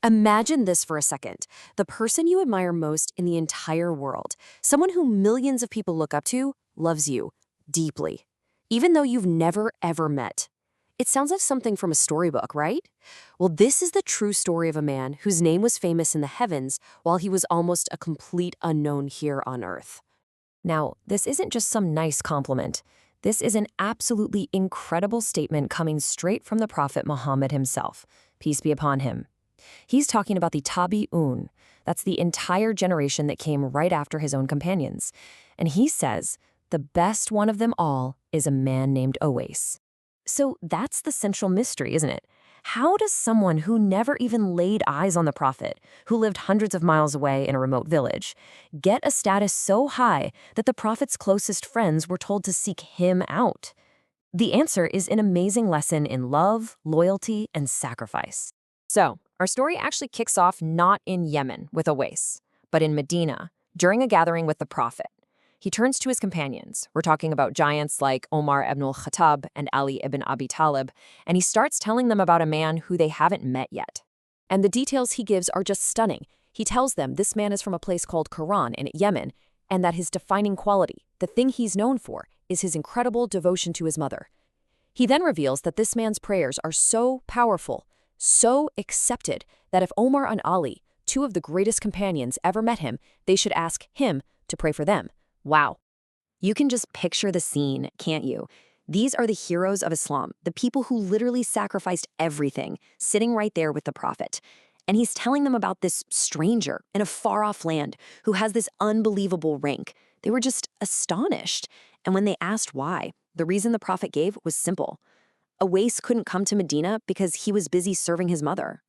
Imagine this for a second. The person you admire most in the entire world, someone who millions of people look up to, loves you deeply, even though you've never ever met. It sounds like something from a storybook, right? Well, this is the true story of a man whose name was famous in the heavens while he was almost a complete unknown here on earth. Now, this isn't just some nice compliment. This is an absolutely incredible statement coming straight from the Prophet Muhammad himself, peace be upon him. He's talking about the Tabi'un. That's the entire generation that came right after his own companions. And he says, the best one of them all is a man named Uwais. So that's the central mystery, isn't it? How does someone who never even laid eyes on the Prophet, who lived hundreds of miles away in a remote village, get a status so high that the Prophet's closest friends were told to seek him out? The answer is an amazing lesson in love, loyalty, and sacrifice. So, our story actually kicks off not in Yemen with Uwais, but in Medina, during a gathering with the Prophet. He turns to his companions. We're talking about giants like Omar ibn al-Khattab and Ali ibn Abi Talib, and he starts telling them about a man who they haven't met yet. And the details he gives are just stunning. He tells them this man is from a place called Quran in Yemen, and that his defining quality, the thing he's known for, is his incredible devotion to his mother. He then reveals that this man's prayers are so powerful, so accepted, that if Omar and Ali, two of the greatest companions, ever met him, they should ask him to pray for them. Wow. You can just picture the scene, can't you? These are the heroes of Islam, the people who literally sacrificed everything, sitting right there with the Prophet. And he's telling them about this stranger in a far-off land who has this unbelievable rank. They were just astonished. And when they asked why, the reason the Prophet gave was simple. Uwais couldn't come to Medina because he was busy serving his mother.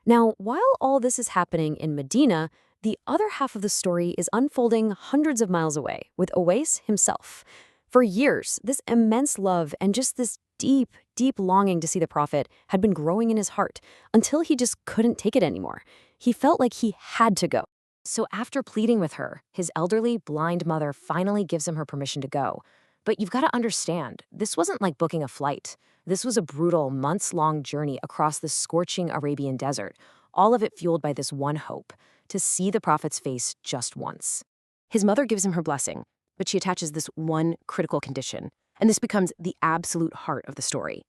Now, while all this is happening in Medina, the other half of the story is unfolding hundreds of miles away with Uwais himself. For years, this immense love and just this deep, deep longing to see the Prophet had been growing in his heart until he just couldn't take it anymore. He felt like he had to go. So after pleading with her, his elderly, blind mother finally gives him her permission to go. But you've got to understand, this wasn't like booking a flight. This was a brutal, months-long journey across the scorching Arabian desert, all of it fueled by this one hope: to see the Prophet's face just once. His mother gives him her blessing, but she attaches this one critical condition, and this becomes the absolute heart of the story.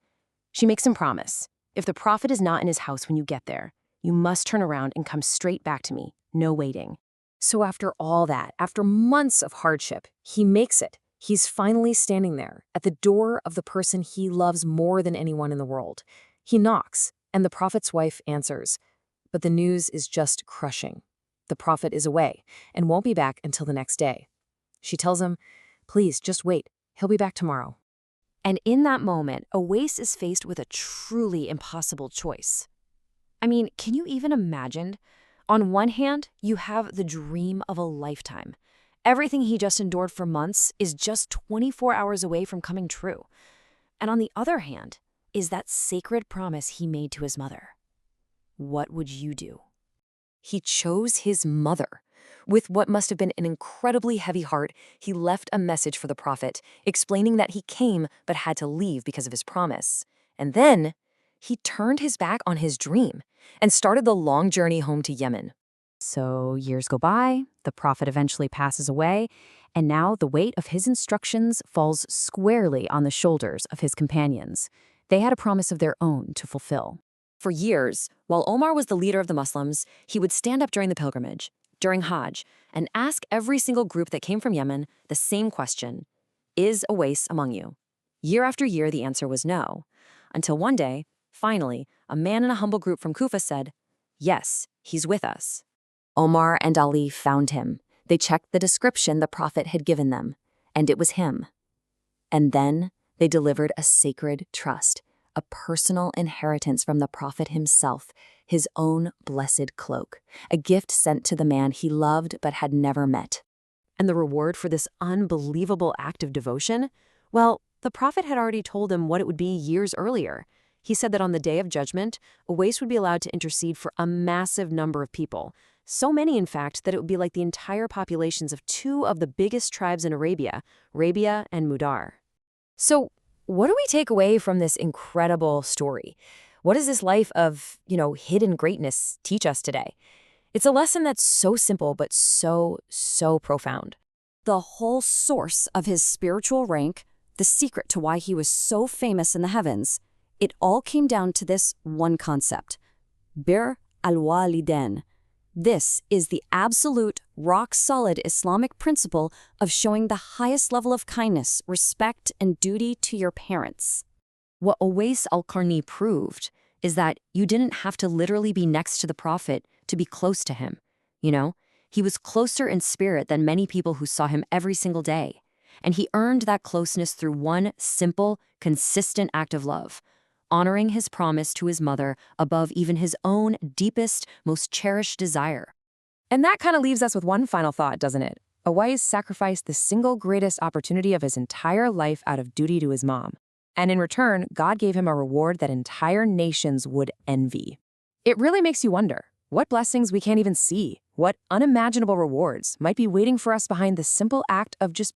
She makes him promise, if the Prophet is not in his house when you get there, you must turn around and come straight back to me, no waiting. So after all that, after months of hardship, he makes it. He's finally standing there at the door of the person he loves more than anyone in the world. He knocks, and the Prophet's wife answers. But the news is just crushing. The Prophet is away and won't be back until the next day. She tells him, please, just wait. He'll be back tomorrow. And in that moment, Uwais is faced with a truly impossible choice. I mean, can you even imagine? On one hand, you have the dream of a lifetime. Everything he just endured for months is just 24 hours away from coming true. And on the other hand, is that sacred promise he made to his mother. What would you do? He chose his mother. With what must have been an incredibly heavy heart, he left a message for the Prophet, explaining that he came but had to leave because of his promise. And then he turned his back on his dream and started the long journey home to Yemen. So years go by, the Prophet eventually passes away, and now the weight of his instructions falls squarely on the shoulders of his companions. They had a promise of their own to fulfill. For years, while Omar was the leader of the Muslims, he would stand up during the pilgrimage, during Hajj, and ask every single group that came from Yemen the same question: is Uwais among you? Year after year, the answer was no. Until one day, finally, a man in a humble group from Kufa said, yes, he's with us. Omar and Ali found him. They checked the description the Prophet had given them, and it was him. And then they delivered a sacred trust, a personal inheritance from the Prophet himself, his own blessed cloak, a gift sent to the man he loved but had never met. And the reward for this unbelievable act of devotion? Well, the Prophet had already told him what it would be years earlier. He said that on the Day of Judgment, Uwais would be allowed to intercede for a massive number of people. So many, in fact, that it would be like the entire populations of two of the biggest tribes in Arabia and Mudar. So, what do we take away from this incredible story? What does this life of, hidden greatness teach us today? It's a lesson that's so simple but so profound. The whole source of his spiritual rank, the secret to why he was so famous in the heavens, it all came down to this one concept: Bir al-Walidain. This is the absolute, rock-solid Islamic principle of showing the highest level of kindness, respect, and duty to your parents. What Uwais al-Qarni proved is that you didn't have to literally be next to the Prophet to be close to him. He was closer in spirit than many people who saw him every single day. And he earned that closeness through one simple, consistent act of love: honoring his promise to his mother above even his own deepest, most cherished desire. And that kind of leaves us with one final thought, doesn't it? Uwais sacrificed the single greatest opportunity of his entire life out of duty to his mom. And in return, God gave him a reward that entire nations would envy. It really makes you wonder, what blessings we can't even see, what unimaginable rewards might be waiting for us behind the simple act of just